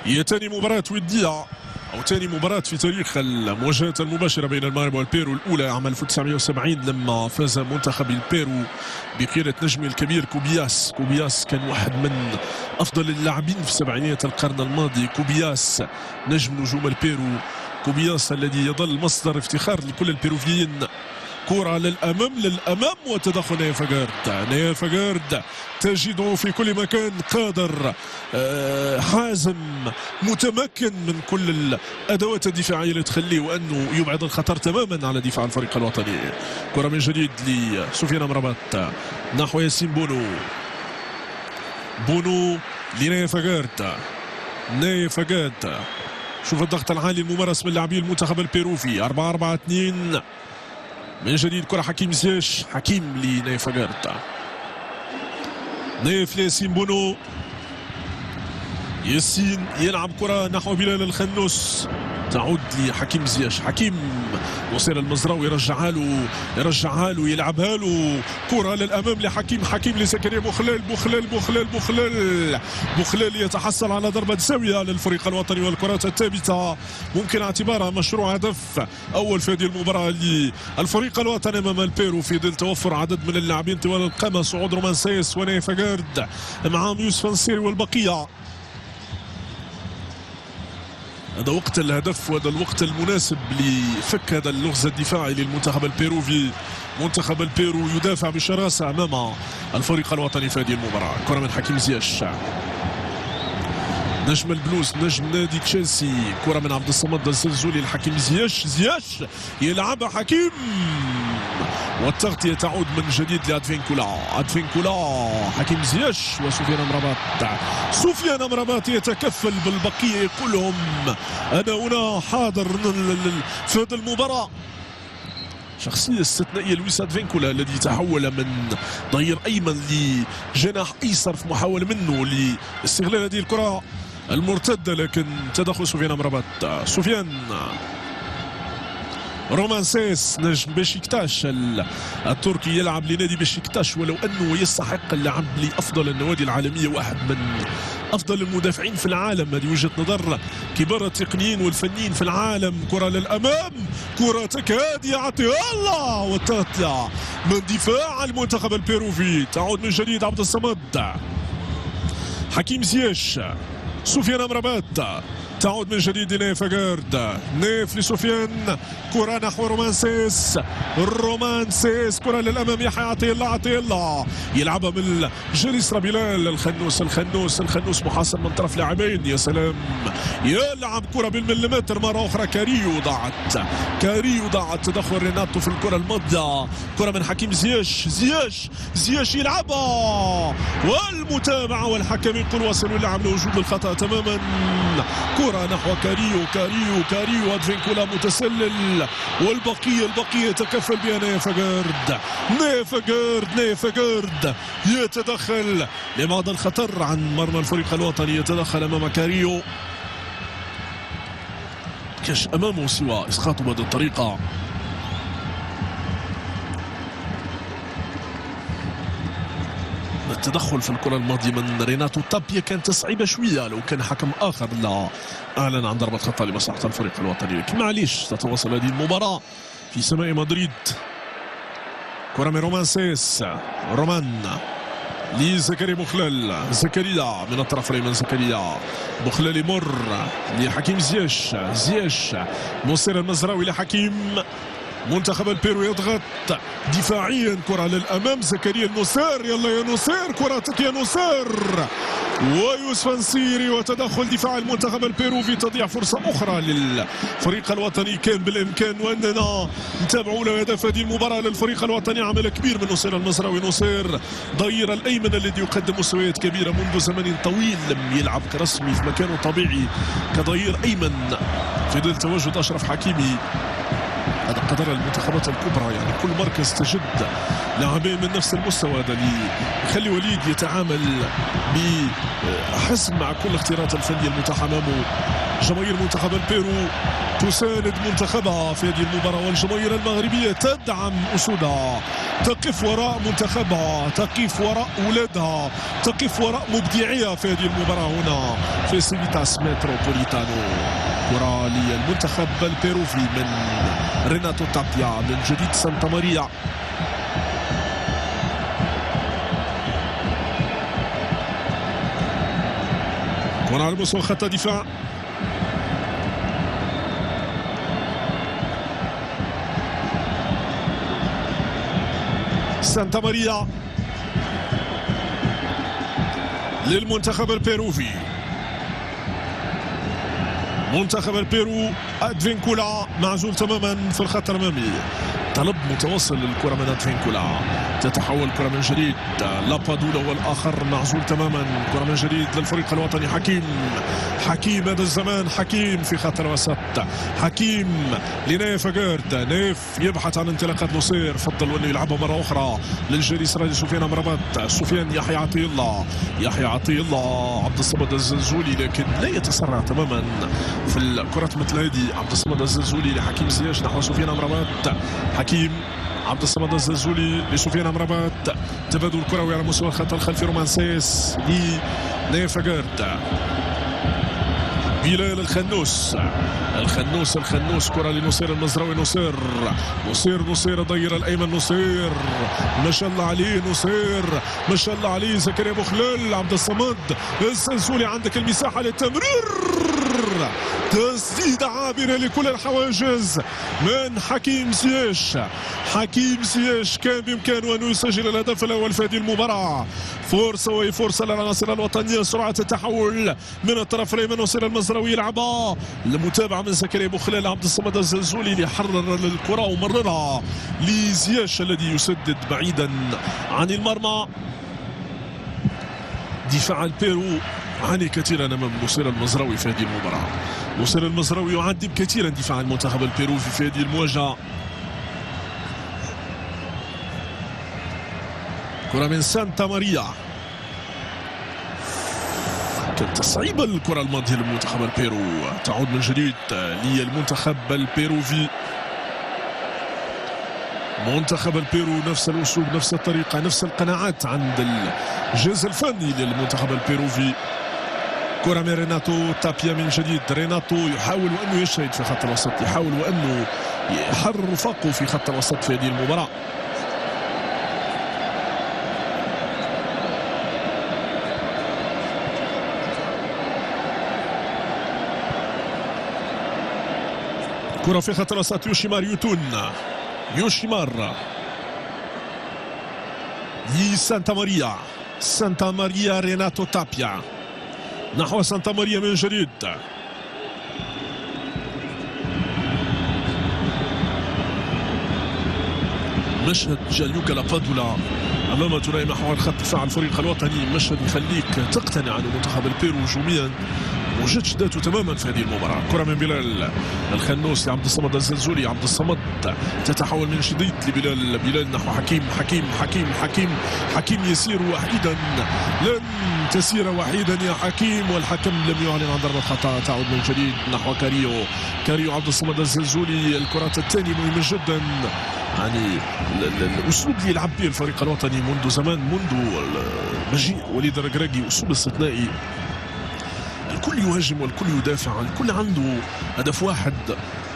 هي ثاني مباراة ودية أو ثاني مباراة في تاريخ المواجهات المباشرة بين المغرب والبيرو. الأولى عام 1970 لما فاز منتخب البيرو بقيادة نجمه الكبير كوبياس. كوبياس كان واحد من أفضل اللاعبين في سبعينيات القرن الماضي. كوبياس نجم نجوم البيرو، كوبياس الذي يظل مصدر افتخار لكل البيروفيين. كرة للأمام وتدخل نايا فاغارد تجده في كل مكان، قادر حازم متمكن من كل الأدوات الدفاعية اللي تخليه وأنه يبعد الخطر تماما على دفاع الفريق الوطني. كرة من جديد لسفيان أمرابات نحو ياسين بونو لنايا فاغارد. شوف الضغط العالي الممارس من لاعبي المنتخب البيروفي. 4-4-2 من جديد. كرة حكيم زياش، حكيم لنايا فاغارد، نايف لياسين بونو. ياسين يلعب كرة نحو بلال الخنوس، تعود لحكيم زياش. حكيم وصير المزراوي يرجعها له يلعبها له. كرة للأمام لحكيم لزكريا بوخلال يتحصل على ضربة زاوية للفريق الوطني. والكرات الثابتة ممكن اعتبارها مشروع هدف أول في هذه المباراة للفريق الوطني أمام البيرو في ظل توفر عدد من اللاعبين طوال القامة. صعود رومان سايس ونايا فاغارد معهم يوسف نصيري والبقية. هذا وقت الهدف وهذا الوقت المناسب لفك هذا اللغز الدفاعي للمنتخب البيروفي. منتخب البيرو يدافع بشراسة أمام الفريق الوطني في هذه المباراة. كرة من حكيم زياش نجم البلوز، نجم نادي تشيلسي. كرة من عبد الصمد الزلزولي لحكيم زياش يلعبها حكيم، والتغطية تعود من جديد لأدفينكولا. حكيم زياش وسفيان أمرابات يتكفل بالبقية، يقول لهم أنا هنا حاضر في هذه المباراة. شخصية استثنائية لويس ادفينكولا الذي تحول من ظهير أيمن لجناح أيسر في محاولة منه لاستغلال هذه الكرة المرتدة، لكن تدخل سفيان أمرابات. رومان سايس نجم بشكتاش التركي يلعب لنادي بشكتاش، ولو أنه يستحق اللعب لأفضل النوادي العالمية، واحد من أفضل المدافعين في العالم. هذه وجهة نظر كبار التقنيين والفنيين في العالم. كرة للأمام، كرة تكاد يعطيها الله، والتغطية من دفاع المنتخب البيروفي. تعود من جديد عبد الصمد، حكيم زياش، سفيان أمرابات. تعود من جديد لنايا فاغارد، نايف لسفيان. كرة نحو رومان سيس، كرة للأمام يحيى عطية الله يلعبها من جليس بلال الخنوس محاصر من طرف لاعبين. يا سلام، يلعب كرة بالمليمتر مرة أخرى. كاريو ضاعت تدخل ريناتو في الكرة الماضية. كرة من حكيم زياش يلعبها، والمتابعة والحكم يقول وصلوا اللعب لوجود الخطأ تماما. كرة نحو كاريو ادفينكولا متسلل، والبقية يتكفل بها نايا فاغارد يتدخل لبعض الخطر عن مرمى الفريق الوطني. يتدخل امام كاريو، كاش امامه سوى اسقاطه بهذه الطريقة. التدخل في الكرة الماضية من ريناتو تابيا كانت صعيبة شوية، لو كان حكم آخر لا أعلن عن ضربة خطأ لمصلحة الفريق الوطني، لكن معليش تتواصل هذه المباراة في سماء مدريد. كرة من رومان سايس، لزكريا زكريا من الطرف الأيمن. بوخلال يمر لحكيم زياش مصير المزراوي لحكيم. منتخب البيرو يضغط دفاعيا. كرة للأمام، زكريا النصير، يلا يا نصير، كرتك يا نصير. ويوسف نصيري وتدخل دفاع المنتخب البيروفي، تضيع فرصة أخرى للفريق الوطني. كان بالإمكان وأننا نتابعوا له هدف هذه المباراة للفريق الوطني. عمل كبير من نصير المزراوي، نصير ضير الأيمن الذي يقدم مستويات كبيرة منذ زمن طويل، لم يلعب كرسمي في مكانه الطبيعي كضير أيمن في ظل تواجد أشرف حكيمي. هذا قدر المنتخبات الكبرى، يعني كل مركز تجد لاعبين من نفس المستوى، هذا اللي يخلي وليد يتعامل بحزم مع كل اختيارات الفنيه المتاحه امامه. جماهير منتخب البيرو تساند منتخبها في هذه المباراه، والجماهير المغربيه تدعم اسودها، تقف وراء منتخبها، تقف وراء اولادها، تقف وراء مبدعيها في هذه المباراه هنا في سيفيتاس متروبوليتانو. كرة للمنتخب البيروفي من ريناتو تابيا من جديد سانتا ماريا. كرة على مستوى خط الدفاع، سانتا ماريا للمنتخب البيروفي. منتخب البيرو ادفينكولا معزول تماما في الخط الامامي، طلب متواصل للكره من ادفينكولا، تتحول الكره من جديد لابادولا والاخر معزول تماما. كره من جديد للفريق الوطني، حكيم هذا الزمان، حكيم في خط الوسط، حكيم لنايف اجارد، نايف يبحث عن انطلاقات نصير، فضل انه يلعبها مره اخرى للجريس راجل سفيان امرابات، سفيان يحيى عطيه الله، عبد الصمد الزلزولي، لكن لا يتسرع تماما في الكرات مثل هذه. عبد الصمد الزلزولي لحكيم زياش نحو سفيان امرابات، حكيم عبد الصمد الزلزولي لسفيان امرابات، تبادل الكروي على مستوى الخط الخلفي، رومانسيس لنايف اجارد، بلال الخنوس، كرة لنصير المزراوي، نصير ضير الأيمن، نصير ما شاء الله عليه، ما شاء الله عليه، زكريا بوخلال، عبد الصمد الزلزولي، عندك المساحة للتمرير، تسديدة عابرة لكل الحواجز من حكيم زياش. كان بإمكانه أن يسجل الهدف الأول في هذه المباراة. فرصة للعناصر الوطنية، سرعة التحول من الطرف الأيمن، وصل المزراوي يلعبها، المتابعة من زكريا بوخلال، عبد الصمد الزلزولي اللي حرر الكرة ومررها لزياش الذي يسدد بعيدا عن المرمى. دفاع البيرو عاني كثيرا امام نصير المزراوي في هذه المباراه. نصير المزراوي يعذب كثيرا دفاع المنتخب البيروفي في هذه المواجهه. كره من سانتا ماريا، كانت صعيبه الكره الماضيه للمنتخب البيرو، تعود من جديد للمنتخب البيروفي. منتخب البيرو نفس الاسلوب، نفس الطريقه، نفس القناعات عند الجهاز الفني للمنتخب البيروفي. كرة من ريناتو تابيا من جديد، ريناتو يحاول وانه يجتهد في خط الوسط، يحاول وانه يحرر رفاقه في خط الوسط في هذه المباراة. كرة في خط الوسط، يوشيمار سانتا ماريا، ريناتو تابيا نحو سانتا ماريا من جديد. مشهد جاليوكا لابادولا امام تناي محور خط دفاع الفريق الوطني، مشهد يخليك تقتنع ان منتخب البيرو هجوميا وجد شداته تماما في هذه المباراة. كرة من بلال الخنوس لعبد الصمد الزلزولي، عبد الصمد تتحول من جديد بلال نحو حكيم يسير وحيدا، لن تسير وحيدا يا حكيم، والحكم لم يعلن عن ضربة خطأ. تعود من جديد نحو كاريو عبد الصمد الزلزولي. الكرة الثانية مهمة جدا، يعني الاسلوب اللي يلعب به الفريق الوطني منذ زمان، منذ مجيء وليد الركراكي، اسلوب استثنائي، الكل يهاجم والكل يدافع، الكل عنده هدف واحد،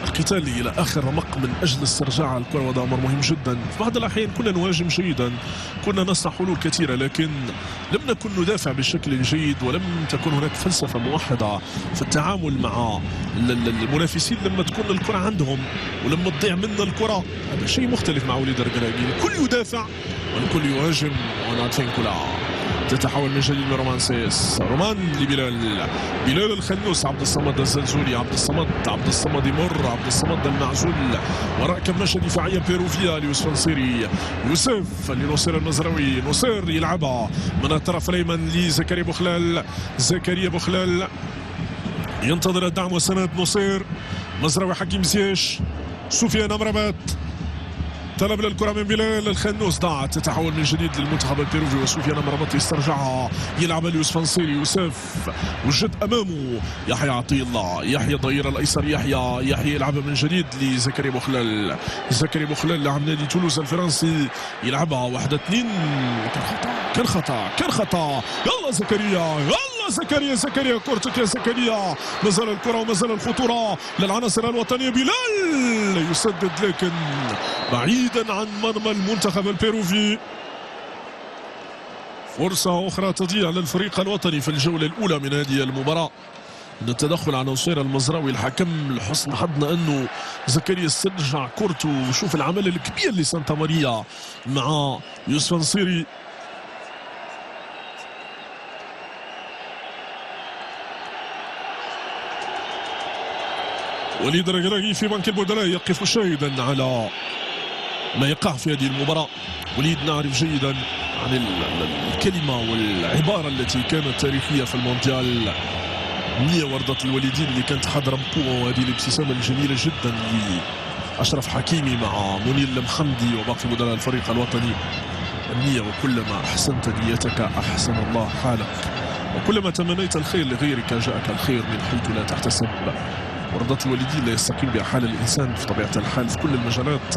القتال الى اخر رمق من اجل استرجاع الكره، وهذا امر مهم جدا. في بعض الاحيان كنا نهاجم جيدا، كنا نصنع حلول كثيره، لكن لم نكن ندافع بشكل جيد، ولم تكن هناك فلسفه موحده في التعامل مع المنافسين لما تكون الكره عندهم ولما تضيع منا الكره. هذا شيء مختلف مع وليد الركراكي، الكل يدافع والكل يهاجم. ونادفينكولا تتحول من جديد لرومان سيس، رومان بلال الخنوس، عبد الصمد الزلزولي، عبد الصمد يمر، عبد الصمد المعزول وراء كماشة دفاعية بيروفيا ليوسف نصيري، يوسف لنصير المزراوي، نصير يلعبها من الطرف الايمن لزكريا بوخلال، زكريا بوخلال ينتظر الدعم والسند، نصير مزراوي، حكيم زياش، سفيان امربات، طلب للكرة من بلال الخنوس، ضاعت، تتحول من جديد للمنتخب البيروفي وسفيان امربط يسترجعها، يلعب اليوسف نصيري، يوسف وجد امامه يحيى عطيه الله، يحيى الظهير الايسر، يحيى يلعبها من جديد لزكريا بوخلال، زكريا بوخلال لاعب نادي تولوز الفرنسي يلعبها 1-2، كان خطا، يلا زكريا، زكريا كورتك يا زكريا، مازال الكرة ومازال الخطورة للعناصر الوطنية، بلال يسدد لكن بعيدا عن مرمى المنتخب البيروفي. فرصة أخرى تضيع للفريق الوطني في الجولة الأولى من هذه المباراة. من التدخل على نصير المزراوي الحكم لحسن حظنا أنه زكريا استرجع كورته، وشوف العمل الكبير لسانتا ماريا مع يوسف نصيري. وليد ركراكي في بنك البدلاء يقف شاهدا على ما يقع في هذه المباراة. وليد نعرف جيدا عن الكلمة والعبارة التي كانت تاريخية في المونديال، نية وردة الوالدين اللي كانت حاضرة بقوة، وهذه الابتسامة الجميلة جدا لأشرف حكيمي مع منير المحمدي وباقي بدلاء الفريق الوطني. النية، وكلما أحسنت نيتك أحسن الله حالك، وكلما تمنيت الخير لغيرك جاءك الخير من حيث لا تحتسب. وردة الوالدين لا يستقيم بها حال الإنسان بطبيعة الحال في كل المجالات،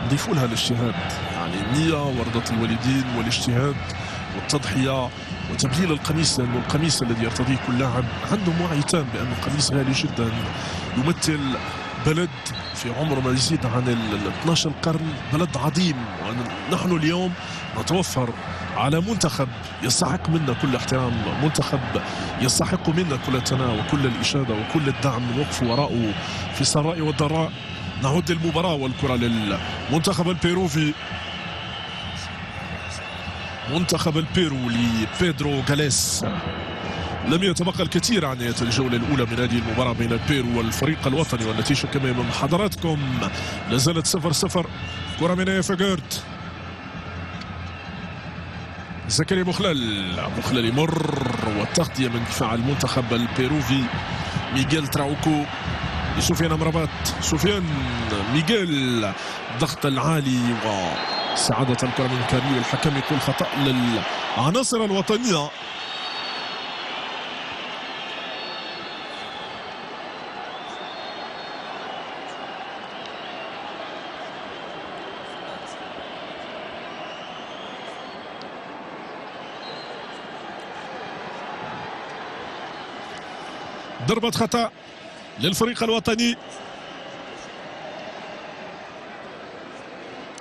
نضيفوا لها الاجتهاد، يعني النية وردة الوالدين والاجتهاد والتضحية وتبليل القميص، لأنه القميص الذي يرتضيه كل لاعب عندهم وعي تام بأن القميص غالي جدا، يمثل بلد في عمر ما يزيد عن ال 12 قرن، بلد عظيم. ونحن اليوم نتوفر على منتخب يستحق منا كل احترام، منتخب يستحق منا كل الثناء وكل الإشادة وكل الدعم، نوقف وراءه في السراء والضراء. نعود المباراة والكرة للمنتخب البيروفي، منتخب البيرو لبيدرو غاليس. لم يتبقى الكثير عن نهاية الجولة الأولى من هذه المباراة بين البيرو والفريق الوطني، والنتيجة كما أمام حضراتكم لازالت 0-0. كرة من ايفاغورت، زكريا بوخلال يمر، والتغطية من دفاع المنتخب البيروفي ميغيل تراوكو لسفيان امربات، سفيان ميغيل، الضغط العالي وسعادة الكرة من كاريو، الحكم يقول خطأ للعناصر الوطنية. ضربة خطأ للفريق الوطني،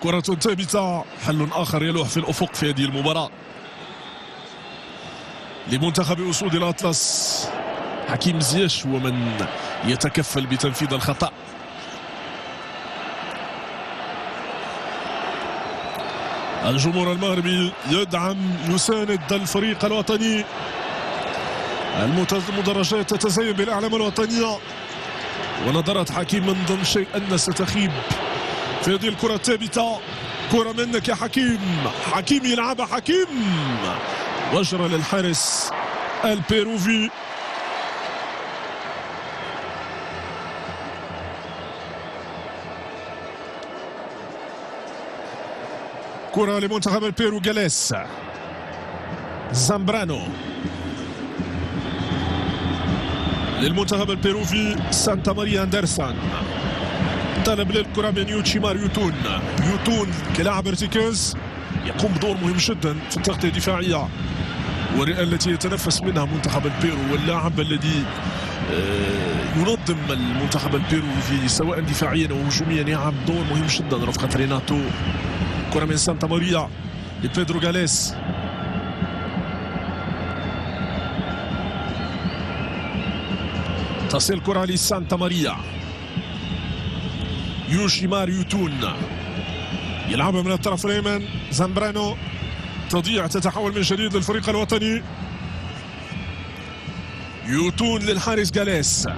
كرة ثابتة، حل آخر يلوح في الأفق في هذه المباراة لمنتخب أسود الأطلس. حكيم زياش هو من يتكفل بتنفيذ الخطأ. الجمهور المغربي يدعم يساند الفريق الوطني، المدرجات تتزين بالأعلام الوطنية، ونظرات حكيم من ضمن شيء أن ستخيب في هذه الكرة الثابتة. كرة منك يا حكيم يلعبها، حكيم وجرى للحارس البيروفي. كرة لمنتخب البيرو، غاليس، زامبرانو للمنتخب البيروفي، سانتا ماريا اندرسون، طلب للكرة من يوتشيمار يوتون كلاعب ارتكاز يقوم بدور مهم جدا في التغطية الدفاعية والرئة التي يتنفس منها منتخب البيرو، واللاعب الذي ينظم المنتخب البيروفي سواء دفاعيا او هجوميا، يلعب دور مهم جدا رفقة ريناتو. كرة من سانتا ماريا لبيدرو غاليس، تصل كرة لسانتا ماريا، يوشيمار يوتون يلعبها من الطرف الايمن، زامبرانو تضيع، تتحول من جديد للفريق الوطني. يوتون للحارس جاليس،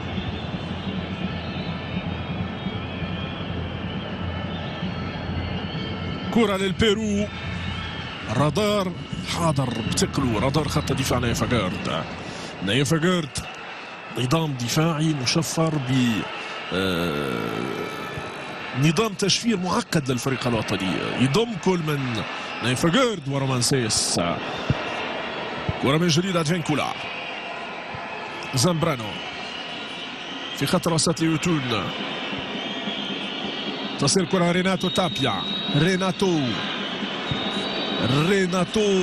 كرة للبيرو، رادار حاضر بتقلو، رادار خط دفاع نايفاغارد. نايفاغارد نظام دفاعي مشفر ب نظام تشفير معقد للفريق الوطني، يضم كل من نايفاغارد ورومانسيس. كرة من جديد ادفينكولا، زامبرانو في خط الوسط ليوتون، تصل كرة ريناتو تابيا، ريناتو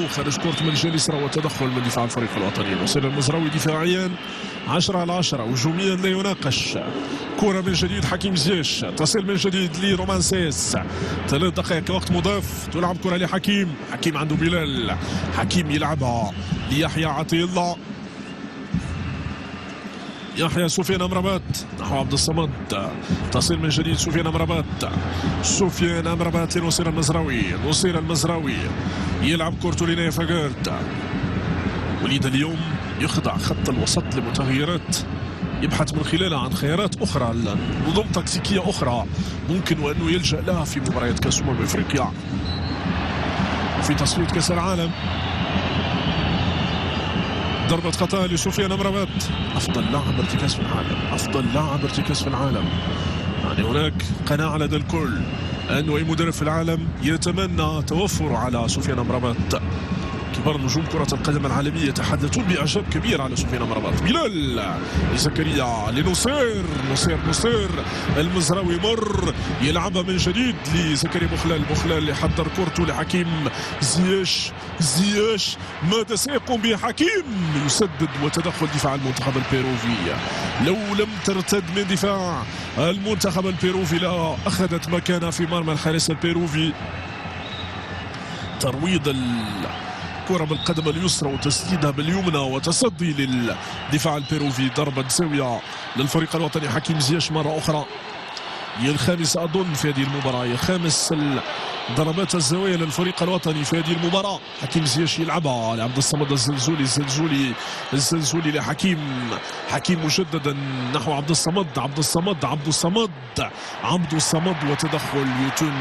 خرج كرة من الجهة اليسرى وتدخل من دفاع الفريق الوطني. وصل المزراوي دفاعيا 10/10، هجوميا لا يناقش. كرة من جديد حكيم زياش، تصل من جديد لرومانسيس، 3 دقائق وقت مضاف، تلعب كرة لحكيم، حكيم عنده بلال، حكيم يلعبها ليحيى عطية الله، يحيى سفيان أمرابات نحو عبد الصمد، تصل من جديد سفيان أمرابات لنصير المزراوي، يلعب كورته لنايفاغارد. وليد اليوم يخضع خط الوسط لمتغيرات، يبحث من خلالها عن خيارات أخرى، نظم تكتيكية أخرى ممكن وأنه يلجأ لها في مباريات كأس أفريقيا وفي تصفية كأس العالم. ضربة خطأ لسفيان أمرابات، أفضل لاعب ارتكاز في العالم، يعني هناك قناعة لدى الكل أنه أي مدرب في العالم يتمنى توفر على سفيان أمرابات. كبار نجوم كرة القدم العالمية يتحدثون بإعجاب كبير على سفيان أمرابات. بلال لزكريا لنصير، نصير المزراوي مر، يلعبها من جديد لزكريا بوخلال يحضر كورته لحكيم زياش، ماذا سيقوم به حكيم؟ يسدد وتدخل دفاع المنتخب البيروفي. لو لم ترتد من دفاع المنتخب البيروفي لا أخذت مكانها في مرمى الحارس البيروفي. ترويض الكرة بالقدم اليسرى وتسديدها باليمنى وتصدي للدفاع البيروفي. ضربة زاوية للفريق الوطني، حكيم زياش مرة أخرى، هي الخامسة أظن في هذه المباراة، هي خامس ضربات الزوايا للفريق الوطني في هذه المباراة. حكيم زياش يلعبها لعبد الصمد الزلزولي لحكيم، حكيم مجددا نحو عبد الصمد وتدخل يوتون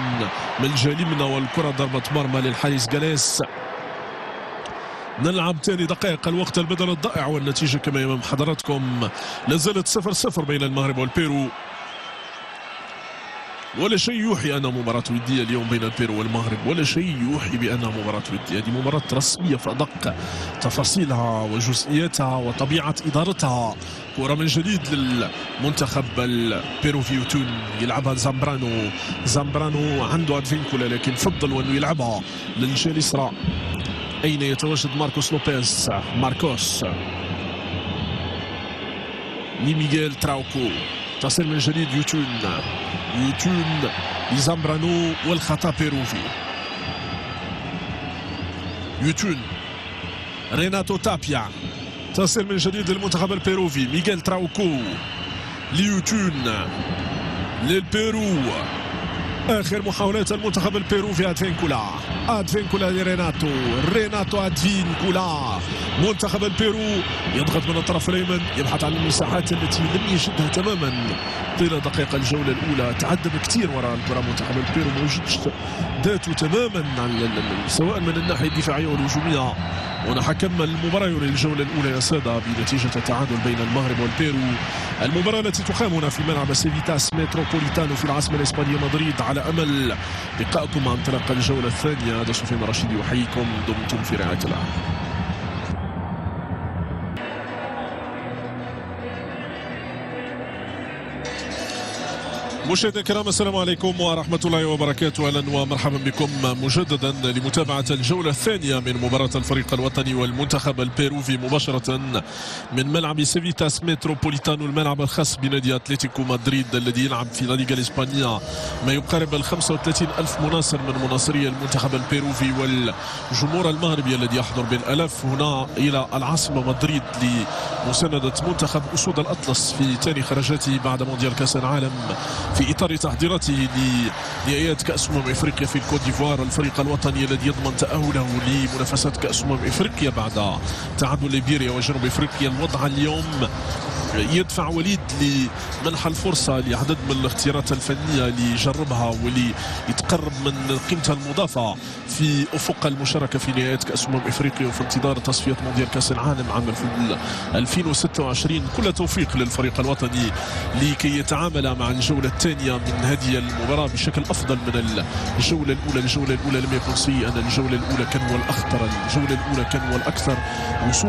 من الجهة اليمنى، والكرة ضربة مرمى للحارس جاليس. نلعب ثاني دقائق الوقت البدل الضائع، والنتيجة كما أمام حضراتكم لازالت 0-0 بين المغرب والبيرو. ولا شيء يوحي أنها مباراة ودية اليوم بين البيرو والمغرب، ولا شيء يوحي بأنها مباراة ودية. هذه مباراة رسمية في أدق تفاصيلها وجزئياتها وطبيعة إدارتها. كرة من جديد للمنتخب البيروفي، يوتون يلعبها زامبرانو عنده ادفينكولا، لكن فضل أنه يلعبها للجهة اليسرى. أين يتواجد ماركوس لميغيل تراوكو، تصل من جديد يوتون لزامبرانو، والخطأ بيروفي. يوتون ريناتو تابيا، تصل من جديد للمنتخب البيروفي. ميغيل تراوكو ليوتون للبيرو. آخر محاولات المنتخب البيروفي، أدفينكولا لريناتو أدفينكولا. منتخب البيرو يضغط من الطرف الأيمن، يبحث عن المساحات التي لم يجدها تماما طيلة دقائق الجولة الأولى. تعذب كثير وراء الكرة منتخب البيرو، ما وجدش ذاته تماما سواء من الناحية الدفاعية والهجومية. هنا حكم المباراة للجولة الأولى يا سادة بنتيجة التعادل بين المغرب والبيرو. المباراة التي تقام هنا في ملعب سيفيتاس متروبوليتانو في العاصمة الإسبانية مدريد، على أمل لقائكم مع انطلاق الجولة الثانية. هذا سفيان رشيدي يحييكم، دمتم في رعاية الله. مشاهدينا الكرام، السلام عليكم ورحمة الله وبركاته. أهلا ومرحبا بكم مجددا لمتابعة الجولة الثانية من مباراة الفريق الوطني والمنتخب البيروفي مباشرة من ملعب سيفيتاس متروبوليتانو، الملعب الخاص بنادي أتلتيكو مدريد الذي يلعب في لا ليغا الإسبانية. ما يقارب 35 ألف مناصر من مناصري المنتخب البيروفي والجمهور المغربي الذي يحضر بالآلاف هنا إلى العاصمة مدريد مساندة منتخب أسود الأطلس في ثاني خرجاته بعد مونديال كأس العالم في إطار تحضيراته لنهائيات كأس أفريقيا في الكوت ديفوار. الفريق الوطني الذي يضمن تأهله لمنافسات كأس أفريقيا بعد تعادل ليبيريا وجنوب أفريقيا. الوضع اليوم يدفع وليد لمنح الفرصة لعدد من الاختيارات الفنية ليجربها وليتقرب من قيمتها المضافة في أفق المشاركة في نهاية كأس أفريقيا وفي انتظار تصفية مونديال كأس العالم عام 2026. كل توفيق للفريق الوطني لكي يتعامل مع الجولة الثانية من هذه المباراة بشكل أفضل من الجولة الأولى. الجولة الأولى لم يكن سيئا، الجولة الأولى كان هو الأخطر، الجولة الأولى كان هو الأكثر وصول